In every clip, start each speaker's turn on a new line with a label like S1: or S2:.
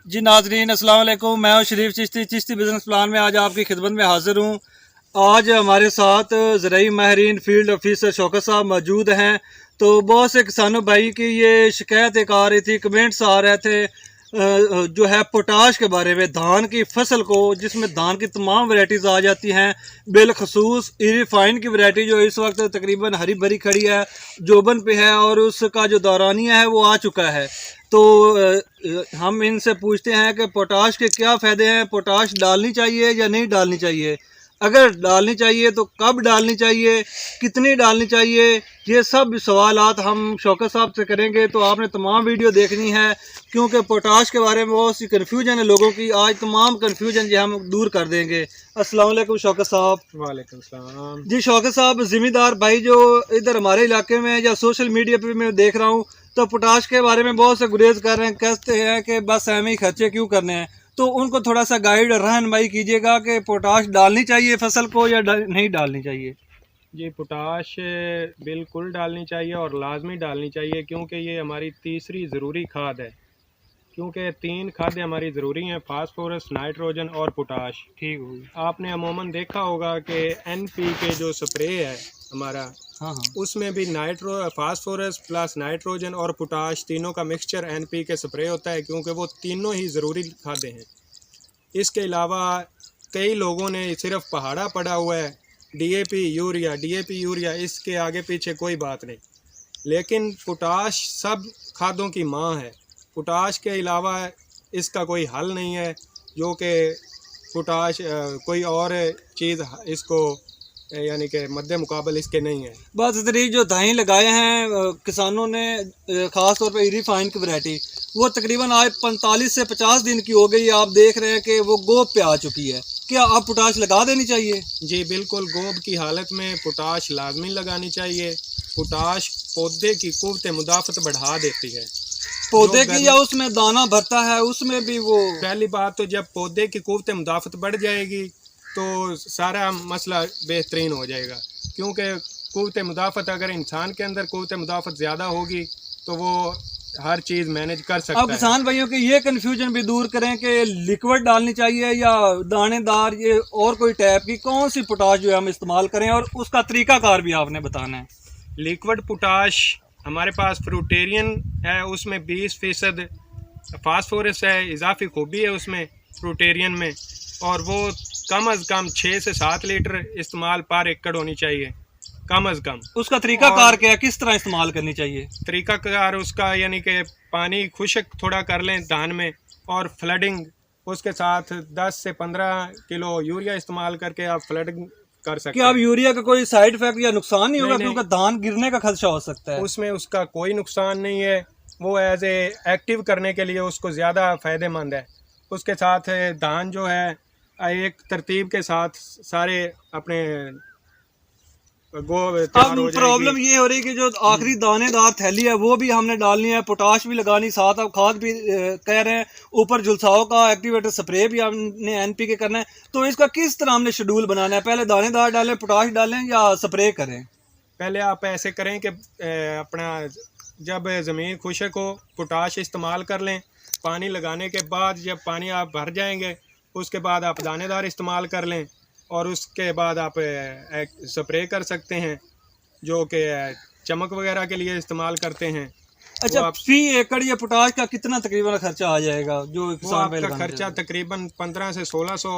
S1: जी नाजरीन अस्सलाम वालेकुम। मैं हूं शरीफ चिश्ती बिजनेस प्लान में आज आपकी खिदमत में हाजिर हूं। आज हमारे साथ ज़राई माहिरीन फील्ड ऑफिसर शौकत साहब मौजूद हैं। तो बहुत से किसानों भाई की ये शिकायत एक आ रही थी, कमेंट्स आ रहे थे जो है पोटाश के बारे में, धान की फसल को जिसमें धान की तमाम वैरायटीज़ आ जाती हैं, बिलखसूस इरिफाइन की वैरायटी जो इस वक्त तकरीबन हरी भरी खड़ी है, जोबन पे है और उसका जो दौरानिया है वो आ चुका है। तो हम इनसे पूछते हैं कि पोटाश के क्या फ़ायदे हैं, पोटाश डालनी चाहिए या नहीं डालनी चाहिए, अगर डालनी चाहिए तो कब डालनी चाहिए, कितनी डालनी चाहिए, ये सब सवालात हम शौकत साहब से करेंगे। तो आपने तमाम वीडियो देखनी है क्योंकि पोटाश के बारे में बहुत सी कन्फ्यूजन है लोगों की। आज तमाम कन्फ्यूजन जो हम दूर कर देंगे। अस्सलाम वालेकुम शौकत साहब।
S2: वालेकुम सलाम
S1: जी शौकत साहब, ज़िम्मेदार भाई जो इधर हमारे इलाके में या सोशल मीडिया पे मैं देख रहा हूँ तो पोटाश के बारे में बहुत से गुरेज कर रहे हैं, कहते हैं कि बस हमें ही खर्चे क्यों करने हैं। तो उनको थोड़ा सा गाइड रहनुमाई कीजिएगा कि पोटाश डालनी चाहिए फसल को या नहीं डालनी चाहिए।
S2: जी, पोटाश बिल्कुल डालनी चाहिए और लाजमी डालनी चाहिए क्योंकि ये हमारी तीसरी ज़रूरी खाद है। क्योंकि 3 खादें हमारी ज़रूरी हैं, फास्फोरस, नाइट्रोजन और पोटाश।
S1: ठीक होगी।
S2: आपने अमूमन देखा होगा कि NPK जो स्प्रे है हमारा,
S1: हाँ हाँ।
S2: उसमें भी फास्फोरस प्लस नाइट्रोजन और पोटाश तीनों का मिक्सचर NPK स्प्रे होता है क्योंकि वो तीनों ही ज़रूरी खादें हैं। इसके अलावा कई लोगों ने सिर्फ पहाड़ा पड़ा हुआ है, DAP यूरिया, इसके आगे पीछे कोई बात नहीं। लेकिन पोटाश सब खादों की माँ है। पोटाश के अलावा इसका कोई हल नहीं है, जो कि पोटाश कोई और चीज़ इसको यानी कि मद्दे मुकाबल इसके नहीं है।
S1: बस इधर जो दाएं लगाए हैं किसानों ने, ख़ास तौर पे इरीफाइन की वैरायटी, वो तकरीबन आज 45 से 50 दिन की हो गई। आप देख रहे हैं कि वो गोब पे आ चुकी है। क्या आप पोटाश लगा देनी चाहिए?
S2: जी बिल्कुल, गोब की हालत में पोटाश लाजमी लगानी चाहिए। पोटाश पौधे की कुव्वत मुदाफ़त बढ़ा देती है।
S1: पौधे की या उसमें दाना भरता है उसमें भी वो?
S2: पहली बात तो जब पौधे की कुव्वत मुदाफ़त बढ़ जाएगी तो सारा मसला बेहतरीन हो जाएगा। क्योंकि कुव्वत मुदाफ़त अगर इंसान के अंदर कुव्वत मुदाफ़त ज़्यादा होगी तो वो हर चीज़ मैनेज कर सकता है।
S1: अब किसान भाइयों के ये कन्फ्यूजन भी दूर करें कि लिक्विड डालनी चाहिए या दानेदार, ये और कोई टाइप की कौन सी पोटाश जो है हम इस्तेमाल करें, और उसका तरीकाकार भी आपने बताना है।
S2: लिक्विड पोटाश हमारे पास फ्रूटेरियन है, उसमें 20% फास्फोरस है, इजाफी खूबी है उसमें फ्रूटेरियन में, और वो कम अज़ कम 6 से 7 लीटर इस्तेमाल पर एकड़ होनी चाहिए, कम अज़ कम।
S1: उसका तरीकाकार क्या है, किस तरह इस्तेमाल करनी चाहिए?
S2: तरीकाकार उसका यानी कि पानी खुश्क थोड़ा कर लें धान में और फ्लडिंग, उसके साथ 10 से 15 किलो यूरिया इस्तेमाल करके आप फ्लडिंग कर सकते
S1: क्या अब
S2: हैं।
S1: यूरिया का कोई साइड इफेक्ट या नुकसान नहीं होगा?
S2: नहीं,
S1: क्योंकि धान गिरने का खदशा हो सकता है।
S2: उसमें उसका कोई नुकसान नहीं है। वो एज ए एक्टिव करने के लिए उसको ज़्यादा फ़ायदेमंद है। उसके साथ धान जो है एक तरतीब के साथ सारे अपने तैयार
S1: अब
S2: हो
S1: प्रॉब्लम
S2: जाएगी।
S1: ये हो रही है कि जो आखिरी दानेदार थैली है वो भी हमने डालनी है, पोटाश भी लगानी, साथ अब खाद भी कह रहे हैं, ऊपर झुलसाओ का एक्टिवेटर स्प्रे भी हमने NPK करना है। तो इसका किस तरह हमने शेड्यूल बनाना है? पहले दानेदार डालें, पोटाश डालें या स्प्रे करें?
S2: पहले आप ऐसे करें कि अपना जब ज़मीन खुश्क हो पोटाश इस्तेमाल कर लें। पानी लगाने के बाद जब पानी आप भर जाएंगे उसके बाद आप दानेदार इस्तेमाल कर लें और उसके बाद आप स्प्रे कर सकते हैं, जो कि चमक वगैरह के लिए इस्तेमाल करते हैं।
S1: अच्छा,
S2: आप
S1: फी एकड़ ये पोटाश का कितना तकरीबन खर्चा आ जाएगा जो
S2: वो
S1: किसान भाई
S2: आपका
S1: लगाना
S2: खर्चा
S1: चाहते हैं?
S2: तकरीबन 1500 से 1600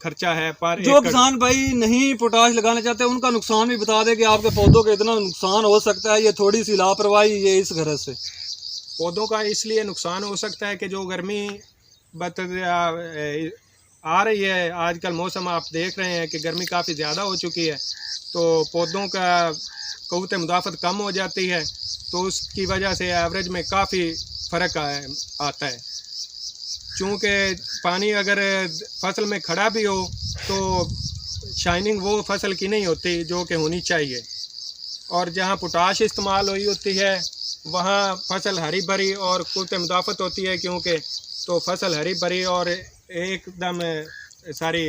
S2: खर्चा है पर
S1: जो
S2: एकड़।
S1: किसान भाई नहीं पोटाश लगाना चाहते उनका नुकसान भी बता दें कि आपके पौधों को इतना नुकसान हो सकता है, ये थोड़ी सी लापरवाही ये इस गरज से।
S2: पौधों का इसलिए नुकसान हो सकता है कि जो गर्मी आ रही है आजकल, मौसम आप देख रहे हैं कि गर्मी काफ़ी ज़्यादा हो चुकी है, तो पौधों का क़ुव्वत मुदाफ़त कम हो जाती है, तो उसकी वजह से एवरेज में काफ़ी फ़र्क आता है। चूँकि पानी अगर फसल में खड़ा भी हो तो शाइनिंग वो फसल की नहीं होती जो कि होनी चाहिए, और जहाँ पोटाश इस्तेमाल हुई होती है वहाँ फसल हरी भरी और क़ुव्वत मुदाफ़त होती है, क्योंकि तो फसल हरी भरी और एकदम सारी।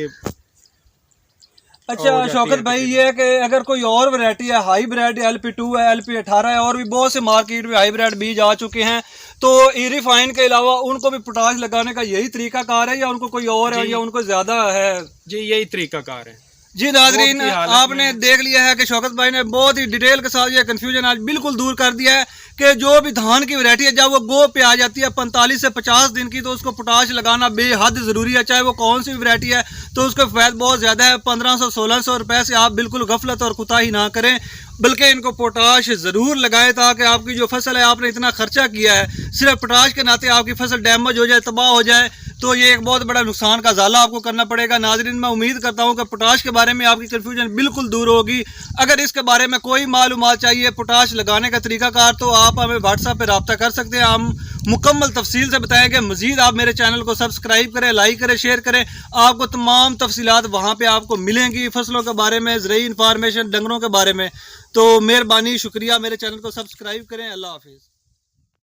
S1: अच्छा शौकत भाई, ये है कि अगर कोई और वैरायटी है, हाई ब्रेड LP2 है, LP18 है, और भी बहुत से मार्केट में हाई ब्रेड बीज आ चुके हैं, तो रिफाइन के अलावा उनको भी पोटाश लगाने का यही तरीकाकार है या उनको कोई और है या उनको ज़्यादा है?
S2: जी यही तरीकाकार है।
S1: जी नाजरीन,
S2: बहुत ही
S1: आपने देख लिया है कि शौकत भाई ने बहुत ही डिटेल के साथ ये कंफ्यूजन आज बिल्कुल दूर कर दिया है कि जो भी धान की वैरायटी है जब वो गो पे आ जाती है 45 से 50 दिन की, तो उसको पोटाश लगाना बेहद ज़रूरी है, चाहे वो कौन सी भी वैरायटी है। तो उसका फ़ायदा बहुत ज़्यादा है। 1500-1600 रुपये से आप बिल्कुल गफलत और कुताही ना करें, बल्कि इनको पोटाश ज़रूर लगाएं ताकि आपकी जो फसल है, आपने इतना खर्चा किया है, सिर्फ पोटाश के नाते आपकी फसल डैमेज हो जाए, तबाह हो जाए, तो ये एक बहुत बड़ा नुकसान का ज़ाला आपको करना पड़ेगा। नाज़रीन, मैं उम्मीद करता हूँ कि पोटाश के बारे में आपकी कन्फ्यूजन बिल्कुल दूर होगी। अगर इसके बारे में कोई मालूमात चाहिए पोटाश लगाने का तरीकाकार, तो आप हमें व्हाट्सएप पर रब्ता कर सकते हैं, हम मुकम्मल तफसील से बताएंगे। मज़ीद आप मेरे चैनल को सब्सक्राइब करें, लाइक करें, शेयर करें, आपको तमाम तफसीलात वहाँ पर आपको मिलेंगी, फसलों के बारे में, ज़रूरी इंफॉर्मेशन, डंगरों के बारे में। तो मेहरबानी, शुक्रिया, मेरे चैनल को सब्सक्राइब करें। अल्लाह हाफिज़।